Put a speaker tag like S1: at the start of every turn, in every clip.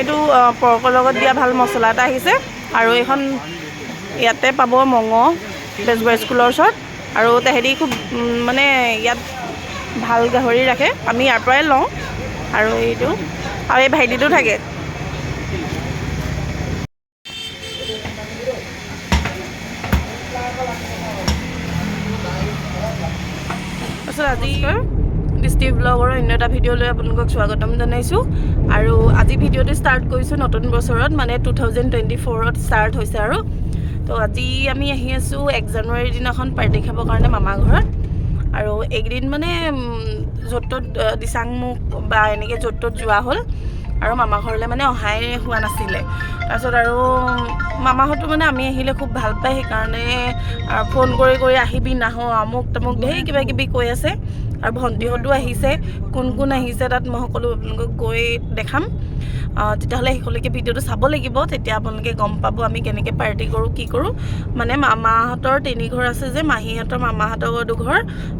S1: এইটো পৰ্কৰ লগত দিয়া ভাল মছলা এটা আহিছে আৰু এইখন ইয়াতে পাব মঙহ বেজবৰুৱা স্কুলৰ ওচৰত আৰু তেহেঁতি খুব মানে ইয়াত ভাল গাহৰি ৰাখে আমি ইয়াৰ পৰাই লওঁ আৰু এইটো আৰু এই ভাইটিটো থাকে আজি দৃষ্টি ব্লগৰ অন্য এটা ভিডিঅ'লৈ আপোনালোকক স্বাগতম জনাইছোঁ আৰু আজি ভিডিঅ'টো ষ্টাৰ্ট কৰিছোঁ নতুন বছৰত মানে 2024ত ষ্টাৰ্ট হৈছে আৰু তো আজি আমি আহি আছোঁ 1 জানুৱাৰীৰ দিনাখন পাৰ্টি খাবৰ কাৰণে মামা ঘৰত আৰু এইকেইদিন মানে য'ত ত'ত দিচাংমুখ বা এনেকৈ য'ত ত'ত যোৱা হ'ল আৰু মামা ঘৰলৈ মানে অহাই হোৱা নাছিলে তাৰপিছত আৰু মামাহঁতো মানে আমি আহিলে খুব ভাল পায় সেইকাৰণে ফোন কৰি আহিবি নাহো আমুক তামুক ধেৰ কিবা কিবি কৈ আছে আৰু ভণ্টিহঁতো আহিছে কোন কোন আহিছে তাত মই সকলো আপোনালোকক গৈ দেখাম তেতিয়াহ'লে শেষলৈকে ভিডিঅ'টো চাব লাগিব তেতিয়া আপোনালোকে গম পাব আমি কেনেকৈ পাৰ্টি কৰোঁ কি কৰোঁ মানে মামাহঁতৰ 3 ঘৰ আছে যে মাহীহঁতৰ মামাহঁতৰ 2 ঘৰ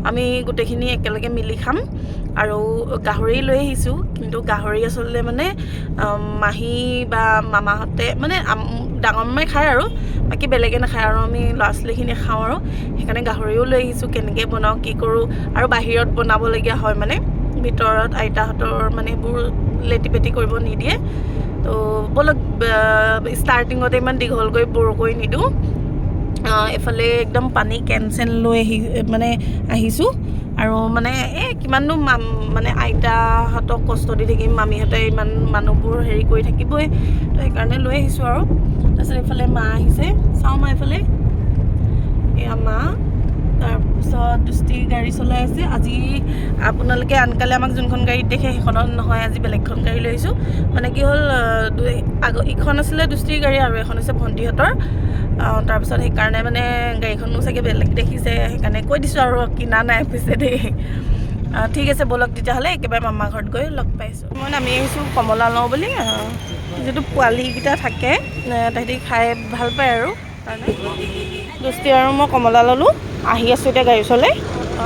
S1: আমি গোটেইখিনি একেলগে মিলি খাম আৰু গাহৰি লৈ আহিছোঁ কিন্তু গাহৰি আচলতে মানে মাহী বা মামাহঁতে মানে ডাঙৰ মামাই খায় আৰু বাকী বেলেগে নাখায় আৰু আমি ল'ৰা ছোৱালীখিনি খাওঁ আৰু সেইকাৰণে গাহৰিও লৈ আহিছোঁ কেনেকৈ বনাওঁ কি কৰোঁ আৰু বাহিৰত বনাবলগীয়া হয় মানে ভিতৰত আইতাহঁতৰ মানে এইবোৰ লেটি পেটি কৰিব নিদিয়ে তো বলক ষ্টাৰ্টিঙতে ইমান দীঘলকৈ বৰ কৰি নিদিওঁ এফালে একদম পানী কেন লৈ মানে আহিছোঁ আৰু মানে কিমাননো মানে আইতাহঁতক কষ্ট দি থাকিম মামীহঁতে ইমান মানুহবোৰ হেৰি কৰি থাকিবই তো সেইকাৰণে লৈ আহিছোঁ আৰু তাৰপিছত এইফালে মা আহিছে চাওঁ মা এইফালে এয়া মা তাৰপিছত দৃষ্টি গাড়ী চলাই আছে আজি আপোনালোকে আনকালে আমাক যোনখন গাড়ীত দেখে সেইখনত নহয় আজি বেলেগখন গাড়ী লৈ আহিছোঁ মানে কি হ'ল ইখন আছিলে দৃষ্টিৰ গাড়ী আৰু এখন হৈছে ভণ্টিহঁতৰ তাৰপিছত সেইকাৰণে মানে গাড়ীখনো চাগে বেলেগ দেখিছে সেইকাৰণে কৈ দিছোঁ আৰু কিনা নাই পিছে দেই ঠিক আছে ব'লক তেতিয়াহ'লে একেবাৰে মামা ঘৰত গৈ লগ পাইছোঁ মই নামি আহিছোঁ কমলা লওঁ বুলি যিটো পোৱালিকেইটা থাকে তাহাঁতি খাই ভাল পায় আৰু কাৰণে দৃষ্টি আৰু মই কমলা ল'লোঁ আহি আছোঁ এতিয়া গাড়ী চলাই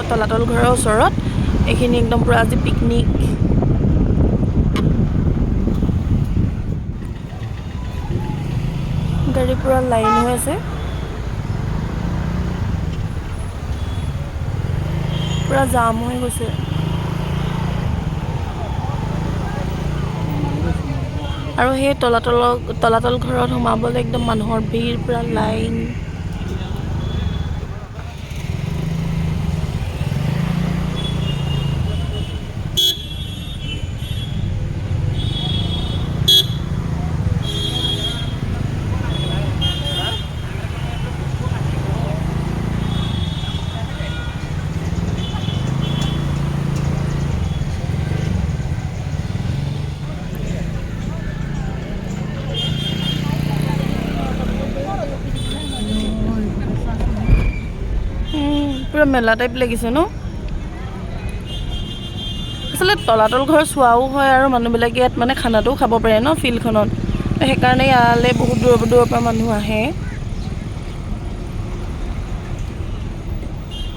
S1: তলাতল ঘৰৰ ওচৰত এইখিনি একদম পূৰা আজি পিকনিক গাড়ী পূৰা লাইন হৈ আছে পূৰা জাম হৈ গৈছে আৰু সেই তলাতল ঘৰত সোমাবলৈ একদম মানুহৰ ভিৰ পূৰা লাইন পুৰা মেলা টাইপ লাগিছে ন আচলতে তলাতল ঘৰ চোৱাও হয় আৰু মানুহবিলাকে ইয়াত মানে খানাটোও খাব পাৰে ন ফিল্ডখনত সেইকাৰণে ইয়ালৈ বহুত দূৰৰ পৰা মানুহ আহে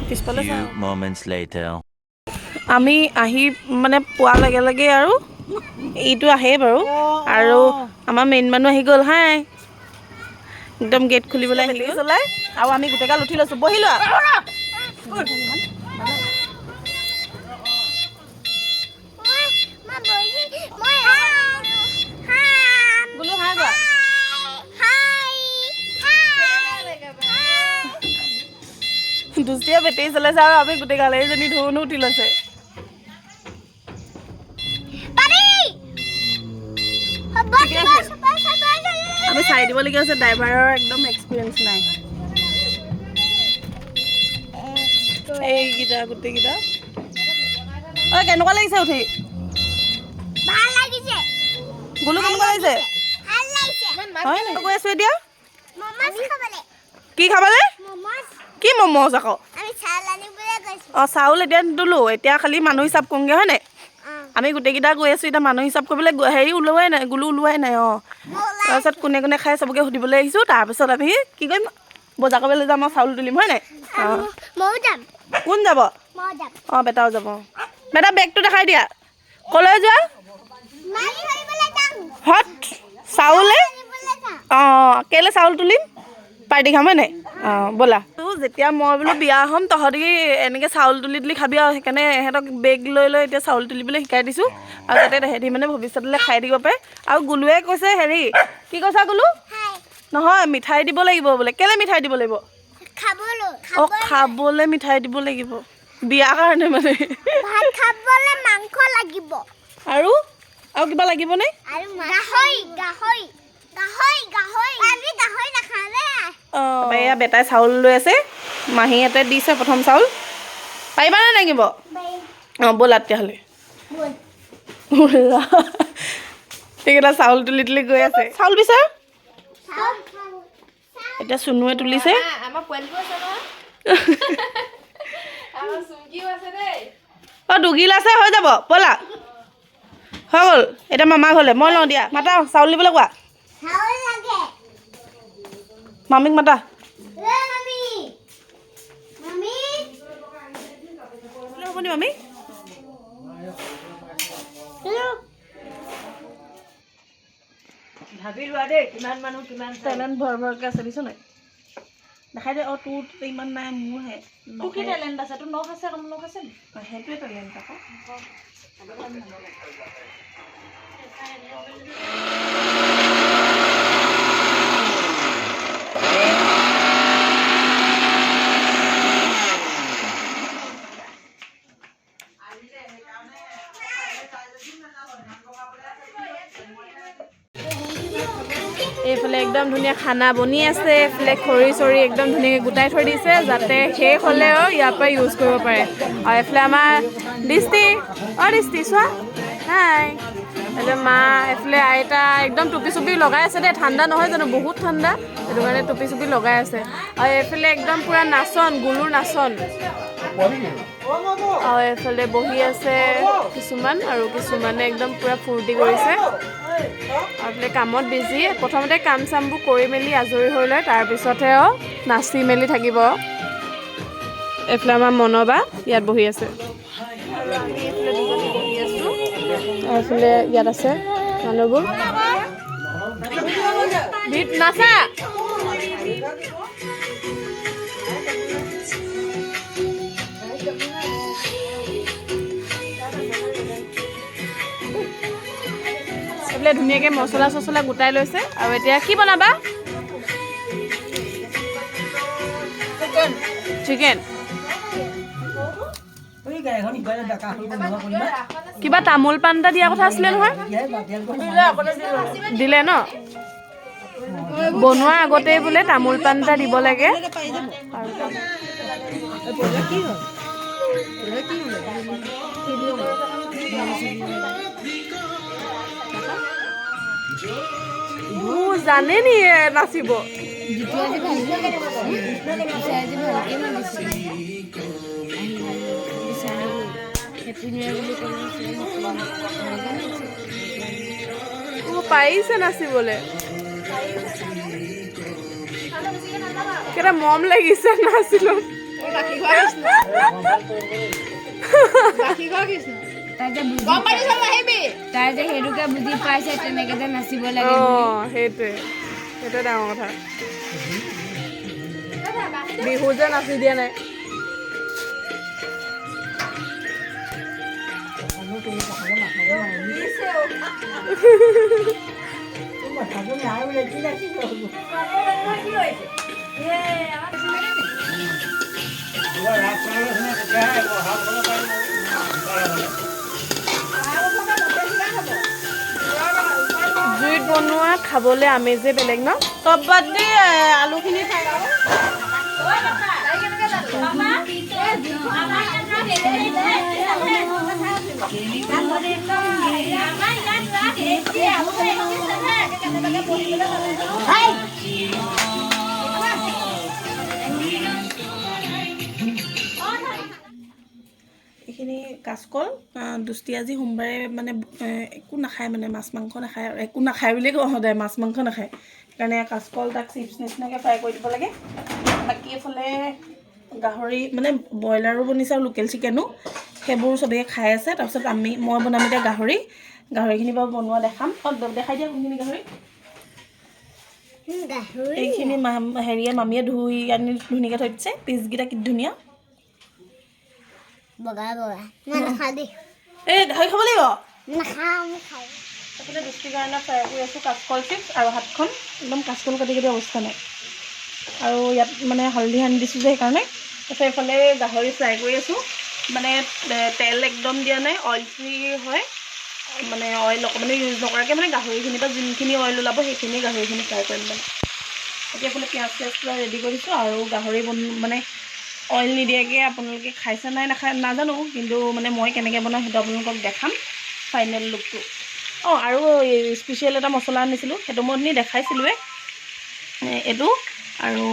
S1: পিছফালে আমি আহি মানে পোৱা লগে লগে আৰু এইটো আহেই বাৰু আৰু আমাৰ মেইন মানুহ আহি গ'ল হাই একদম গেট খুলিবলৈ আহিলে চলাই আৰু আমি গোটেইগাল উঠি লৈছোঁ বহি লোৱা দুষ্টিয়ে বেটেৰী চলাইছে আৰু আমি গোটেই গালে এজনী ধুনো উঠি লৈছে আমি চাই দিবলগীয়া হৈছে ড্ৰাইভাৰৰ একদম এক্সপিৰিয়েঞ্চ নাই এইকেইটা গোটেইকেইটা কেনেকুৱা লাগিছে উঠি বোলো কেনেকুৱা লাগিছে হয় নি গৈ আছোঁ এতিয়া কি খাবলৈ কি মম'জ আকৌ চাউল এতিয়া নিদিলোঁ এতিয়া খালি মানুহ হিচাপ কৰোঁগৈ হয় নাই আমি গোটেইকেইটা গৈ আছোঁ এতিয়া মানুহ হিচাপ কৰিবলৈ হেৰি ওলোৱাই নাই গুলো ওলোৱাই নাই তাৰপিছত কোনে কোনে খাই চবকে সুধিবলৈ আহিছোঁ তাৰপিছত আমি কি কৰিম বজাৰ কৰিবলৈ যাম আৰু চাউল তুলিম হয় নাই কোন যাব বেটাও যাব বেটা বেগটো দেখাই দিয়া ক'লৈ যোৱা হট কেলে চাউল তুলিম পাৰ্টি খাম হয় নাই ব'লা যেতিয়া মই বোলো বিয়া হ'ম তহঁতি এনেকৈ চাউল তুলি খাবি আৰু সেইকাৰণে সিহঁতক বেগ লৈ এতিয়া চাউল তুলিবলৈ শিকাই দিছোঁ আৰু যাতে সিহঁতি মানে ভৱিষ্যতলৈ খাই দিব পাৰে আৰু গুলুৱে কৈছে হেৰি কি কৈছা গুলু নহয় মিঠাই দিব লাগিব বোলে কেলে মিঠাই দিব লাগিব অঁ খাবলৈ মিঠাই দিব লাগিব বিয়াৰ কাৰণে মানে
S2: মাংস লাগিব
S1: আৰু কিবা লাগিবনে এয়া বেটাই চাউল লৈ আছে মাহীহঁতে দিছে প্ৰথম চাউল পাৰিবানে লাগিব অঁ ব'লা তেতিয়াহ'লে সেইকেইটা চাউল তুলি গৈ আছে চাউল বিচাৰ এতিয়া চুনুৱে তুলিছে অঁ দুগিল আছে হৈ যাব ব'লা হৈ গ'ল এতিয়া মামা ঘৰলৈ মই লওঁ দিয়া মাতা চাউল দিবলৈ কোৱা মামীক মাতা হ'ব নি মামী ভাবি লোৱা দেই কিমান মানুহ কিমান টেলেণ্ট ভৰকৈ আছে দিছ নাই দেখাই দে অঁ তোৰ ইমান নাই মোৰহে তোৰ কি টেলেণ্ট আছে তোৰ নখ আছে নখ আছে নি সেইটোৱে টেলেণ্ট আকৌ এইফালে একদম ধুনীয়া খানা বনি আছে এইফালে খৰি চৰি একদম ধুনীয়াকৈ গোটাই থৈ দিছে যাতে শেষ হ'লেও ইয়াৰ পৰা ইউজ কৰিব পাৰে আৰু এইফালে আমাৰ দৃষ্টি চোৱা হাই এইফালে মা এইফালে আইতা একদম টুপি চুপি লগাই আছে দেই ঠাণ্ডা নহয় জানো বহুত ঠাণ্ডা সেইটো কাৰণে টুপি চুপি লগাই আছে আৰু এইফালে একদম পূৰা নাচন গুলুৰ নাচন আৰু এইফালে বহি আছে কিছুমান আৰু কিছুমানে একদম পূৰা ফূৰ্তি কৰিছে আৰু এইফালে কামত বিজি প্ৰথমতে কাম চামবোৰ কৰি মেলি আজৰি হৈ লয় তাৰপিছতহে নাচি মেলি থাকিব এইফালে আমাৰ মনবা ইয়াত বহি আছে আৰু আমি এইফালে দুজনী বহি আছোঁ আৰু এইফালে ইয়াত আছে মানুহবোৰ নাচা ধুনীয়াকৈ মছলা চছলা গোটাই লৈছে আৰু এতিয়া কি বনাবা চিকেন কিবা তামোল পাণ এটা দিয়া কথা আছিলে নহয় দিলে ন বনোৱাৰ আগতেই বোলে তামোল পাণ এটা দিব লাগে জানে নি নাচিব পাৰিছে নাচিবলৈ কেইটা মৰম লাগিছে নাচিলো
S2: তাই যে সেইটোকে বুজি পাইছে তেনেকে যে নাচিব লাগে
S1: সেইটোৱে ডাঙৰ কথা বিহু যে নাচি দিয়া নাই জুইত বনোৱা খাবলৈ আমেজে বেলেগ ন টপ বাদ দি আলুখিনি খাই এইখিনি কাচকল দুষ্টি আজি সোমবাৰে মানে একো নাখায় মানে মাছ মাংস নাখায় আৰু একো নাখায় বুলিয়ে কওঁ সদায় মাছ মাংস নাখায় সেইকাৰণে কাচকল তাক চিপছ নিচিনাকৈ ফ্ৰাই কৰি দিব লাগে বাকী এইফালে গাহৰি মানে ব্ৰইলাৰো বনিছে আৰু লোকেল চিকেনো সেইবোৰ চবেই খাই আছে তাৰপিছত মই বনাম এতিয়া গাহৰিখিনি বাৰু বনোৱা দেখাম দেখাই দিয়া কোনখিনি গাহৰি এইখিনি হেৰিয়ে মামীয়ে ধুই আনি ধুনীয়াকৈ থৈ দিছে পিচকেইটা কি ধুনীয়া এই গাহৰি খাব লাগিব এইফালে দৃষ্টিৰ কাৰণে ফ্ৰাই কৰি আছোঁ কাচকল চিপ্ছ আৰু হাতখন একদম কাচকল কাটি কাটি অৱস্থা নাই আৰু ইয়াত মানে হালধি সানি দিছোঁ যে সেইকাৰণে তাৰপিছত এইফালে গাহৰি ফ্ৰাই কৰি আছোঁ মানে তেল একদম দিয়া নাই অইল ফ্ৰী হয় মানে অইল অকণমানে ইউজ নকৰাকৈ মানে গাহৰিখিনিৰ পৰা যোনখিনি অইল ওলাব সেইখিনি গাহৰিখিনি ফ্ৰাই কৰিম মানে এতিয়া এইফালে পিঁয়াজ চিয়াজ পুৰা ৰেডি কৰিছোঁ আৰু গাহৰি মানে অইল নিদিয়াকৈ আপোনালোকে খাইছে নাই নাজানো কিন্তু মানে মই কেনেকৈ বনাওঁ সেইটো আপোনালোকক দেখাম ফাইনেল লুকটো অঁ আৰু স্পেচিয়েল এটা মছলা আনিছিলোঁ সেইটো মই নি দেখাইছিলোঁৱে এইটো আৰু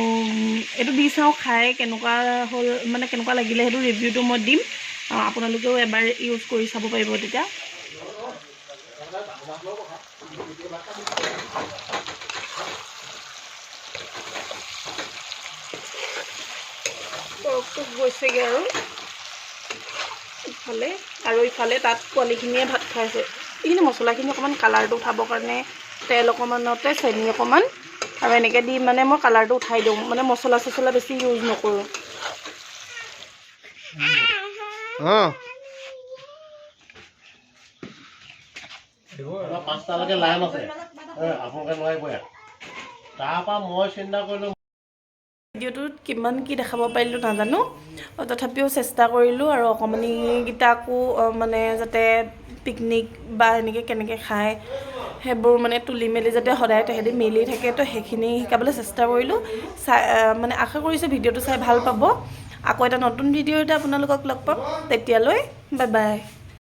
S1: এইটো দি চাওঁ খাই কেনেকুৱা হ'ল মানে কেনেকুৱা লাগিলে সেইটো ৰিভিউটো মই দিম আপোনালোকেও এবাৰ ইউজ কৰি চাব পাৰিব তেতিয়া পৰকটো গৈছেগৈ আৰু ইফালে তাত পোৱালিখিনিয়ে ভাত খাইছে এইখিনি মছলাখিনি অকণমান কালাৰটো উঠাবৰ কাৰণে তেল অকণমানতে চেনি অকণমান আৰু এনেকৈ দি মানে মই কালাৰটো উঠাই দিওঁ মানে মছলা চছলা বেছি ইউজ নকৰোঁ
S3: পাঁচটালৈকে লাইন আছে আপোনালোকে নোৱাৰিব তাৰপৰা মই চিন্তা কৰিলোঁ
S1: ভিডিঅ'টোত কিমান কি দেখাব পাৰিলোঁ নাজানো তথাপিও চেষ্টা কৰিলোঁ আৰু অকণমানিকেইটাকো মানে যাতে পিকনিক বা এনেকৈ কেনেকৈ খায় সেইবোৰ মানে তুলি মেলি যাতে সদায় তেহেঁতি মিলি থাকে তো সেইখিনি শিকাবলৈ চেষ্টা কৰিলোঁ মানে আশা কৰিছোঁ ভিডিঅ'টো চাই ভাল পাব আকৌ এটা নতুন ভিডিঅ'তে আপোনালোকক লগ পাম তেতিয়ালৈ বাই বাই